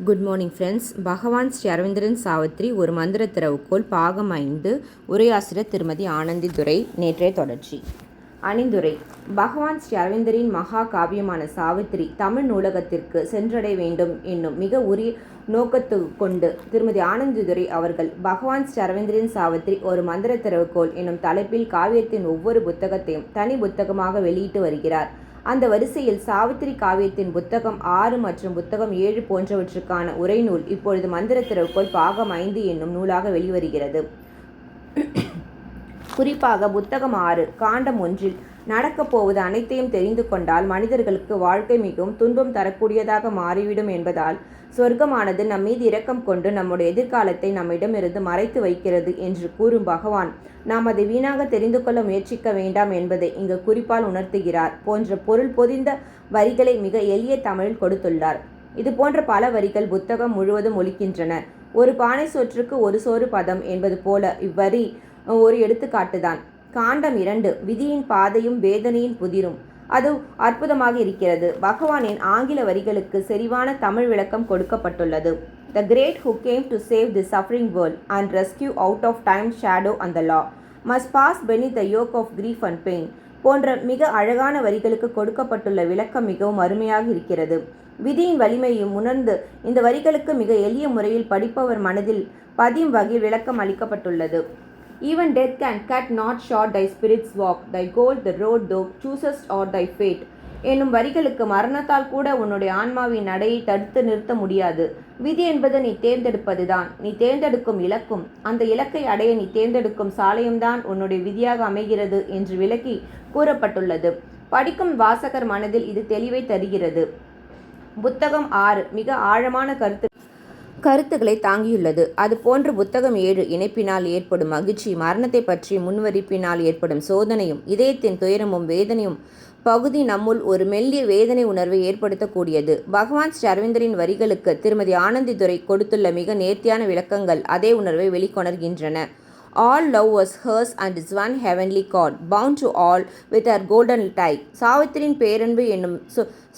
Good morning friends. பகவான் ஸ்ரீ அரவிந்தரன் சாவித்திரி ஒரு மந்திர திறவுகோல் பாகம் 5. உரையாசிரியர் திருமதி ஆனந்தி துரை. நேற்றைய தொடர்ச்சி. அணிந்துரை. பகவான் ஸ்ரீ அரவிந்தரின் மகா காவியமான சாவித்திரி தமிழ் நூலகத்திற்கு சென்றடைய வேண்டும் என்னும் மிக உரிய நோக்கத்து கொண்டு திருமதி ஆனந்தி துரை அவர்கள் பகவான் ஸ்ரீ அரவிந்தரின் சாவித்திரி ஒரு மந்திர திறவுகோல் என்னும் தலைப்பில் காவியத்தின் ஒவ்வொரு புத்தகத்தையும் தனி புத்தகமாக வெளியிட்டு வருகிறார். அந்த வரிசையில் சாவித்திரி காவியத்தின் புத்தகம் 6 மற்றும் புத்தகம் 7 போன்றவற்றுக்கான உரைநூல் இப்பொழுது மந்திர திறவுகோல் பாகம் 5 என்னும் நூலாக வெளிவருகிறது. குறிப்பாக புத்தகம் 6 காண்டம் 1 நடக்கப் போவது அனைத்தையும் தெரிந்து கொண்டால் மனிதர்களுக்கு வாழ்க்கை மிகவும் துன்பம் தரக்கூடியதாக மாறிவிடும் என்பதால் சொர்க்கமானது நம் மீது இரக்கம் கொண்டு நம்முடைய எதிர்காலத்தை நம்மிடமிருந்து மறைத்து வைக்கிறது என்று கூறும் பகவான் நாம் அதை வீணாக தெரிந்து கொள்ள முயற்சிக்க வேண்டாம் என்பதை இங்கு குறிப்பால் உணர்த்துகிறார் போன்ற பொருள் பொதிந்த வரிகளை மிக எளிய தமிழில் கொடுத்துள்ளார். இது போன்ற பல வரிகள் புத்தகம் முழுவதும் ஒலிக்கின்றன. ஒரு பானை சோற்றுக்கு ஒரு சோறு பதம் என்பது போல இவ்வரி ஒரு எடுத்துக்காட்டுதான். காண்டம் 2 விதியின் பாதையும் வேதனையின் புதிரும். அது அற்புதமாக இருக்கிறது. பகவானின் ஆங்கில வரிகளுக்கு செறிவான தமிழ் விளக்கம் கொடுக்கப்பட்டுள்ளது. The great who came to save the suffering world and rescue out of time's shadow and the law must pass beneath the yoke of grief and pain போன்ற மிக அழகான வரிகளுக்கு கொடுக்கப்பட்டுள்ள விளக்கம் மிகவும் அருமையாக இருக்கிறது. விதியின் வலிமையும் உணர்ந்து இந்த வரிகளுக்கு மிக எளிய முறையில் படிப்பவர் மனதில் பதியும் வகையில் விளக்கம் அளிக்கப்பட்டுள்ளது. Even death can cut not short thy spirit's walk, thy goal the road thou choosest or thy fate என்னும் வரிகளுக்கு மரணத்தால் கூட உன்னுடைய ஆன்மாவின் நடையை தடுத்து நிறுத்த முடியாது. விதி என்பது நீ தேர்ந்தெடுப்பதுதான். நீ தேர்ந்தெடுக்கும் இலக்கும் அந்த இலக்கை அடைய நீ தேர்ந்தெடுக்கும் சாலையும்தான் உன்னுடைய விதியாக அமைகிறது என்று விளக்கி கூறப்பட்டுள்ளது. படிக்கும் வாசகர் மனதில் இது தெளிவை தருகிறது. புத்தகம் 6 மிக ஆழமான கருத்துக்களை தாங்கியுள்ளது. அதுபோன்று புத்தகம் 7 இணைப்பினால் ஏற்படும் மகிழ்ச்சி, மரணத்தை பற்றி முன்வரிப்பினால் ஏற்படும் சோதனையும் இதயத்தின் துயரமும் வேதனையும் பகுதி நம்முள் ஒரு மெல்லிய வேதனை உணர்வை ஏற்படுத்தக்கூடியது. பகவான் ஸ்ரீ அரவிந்தரின் வரிகளுக்கு திருமதி ஆனந்தி துரை கொடுத்துள்ள மிக நேர்த்தியான விளக்கங்கள் அதே உணர்வை வெளிக்கொணர்கின்றன. All love was hers and is one heavenly cord, bound to all with her golden tie. சாவித்திரியின் பேரன்பு என்னும்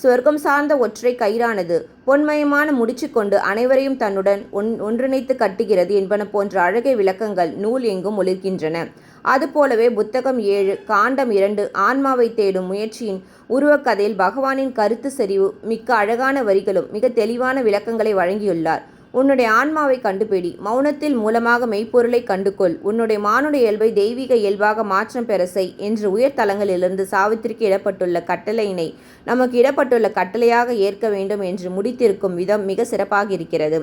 சொர்க்கம் சார்ந்த ஒற்றை கயிறானது பொன்மயமான முடிச்சு கொண்டு அனைவரையும் தன்னுடன் ஒன்றிணைத்து கட்டுகிறது என்பன போன்ற அழகை விளக்கங்கள் நூல் எங்கும் ஒளிர்கின்றன. அதுபோலவே புத்தகம் 7 காண்டம் 2 ஆன்மாவை தேடும் முயற்சியின் உருவக்கதையில் பகவானின் கருத்து செறிவு மிக்க அழகான வரிகளும் மிக தெளிவான விளக்கங்களை வழங்கியுள்ளார். உன்னுடைய ஆன்மாவை கண்டுபிடி, மௌனத்தில் மூலமாக மெய்ப்பொருளை கண்டுகொள், உன்னுடைய மானுட இயல்பை தெய்வீக இயல்பாக மாற்றம் பெற செய் என்று உயர்தலங்களிலிருந்து சாவித்திரிக்கு இடப்பட்டுள்ள கட்டளையினை நமக்கு இடப்பட்டுள்ள கட்டளையாக ஏற்க வேண்டும் என்று முடித்திருக்கும் விதம் மிக சிறப்பாக இருக்கிறது.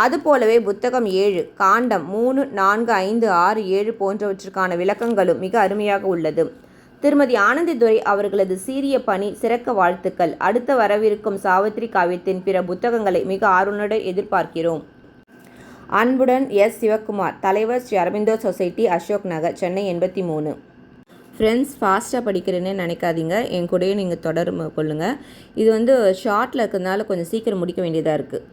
அதுபோலவே புத்தகம் 7 காண்டம் 3, 4, 5, 6, 7 போன்றவற்றுக்கான விளக்கங்களும் மிக அருமையாக உள்ளது. திருமதி ஆனந்தி துரை அவர்களது சீரிய பணி சிறக்க வாழ்த்துக்கள். அடுத்த வரவிருக்கும் சாவித்திரி காவியத்தின் பிற புத்தகங்களை மிக ஆர்வனுடன் எதிர்பார்க்கிறோம். அன்புடன் எஸ். சிவகுமார், தலைவர், ஸ்ரீ அரவிந்தோ சொசைட்டி, அசோக் நகர், சென்னை 83. ஃப்ரெண்ட்ஸ், ஃபாஸ்ட்டாக படிக்கிறேன்னு நினைக்காதீங்க. என் கூடயே நீங்கள் தொடர்பு கொள்ளுங்கள். இது ஷார்ட்டில் இருக்கிறதுனால கொஞ்சம் சீக்கிரம் முடிக்க வேண்டியதாக இருக்குது.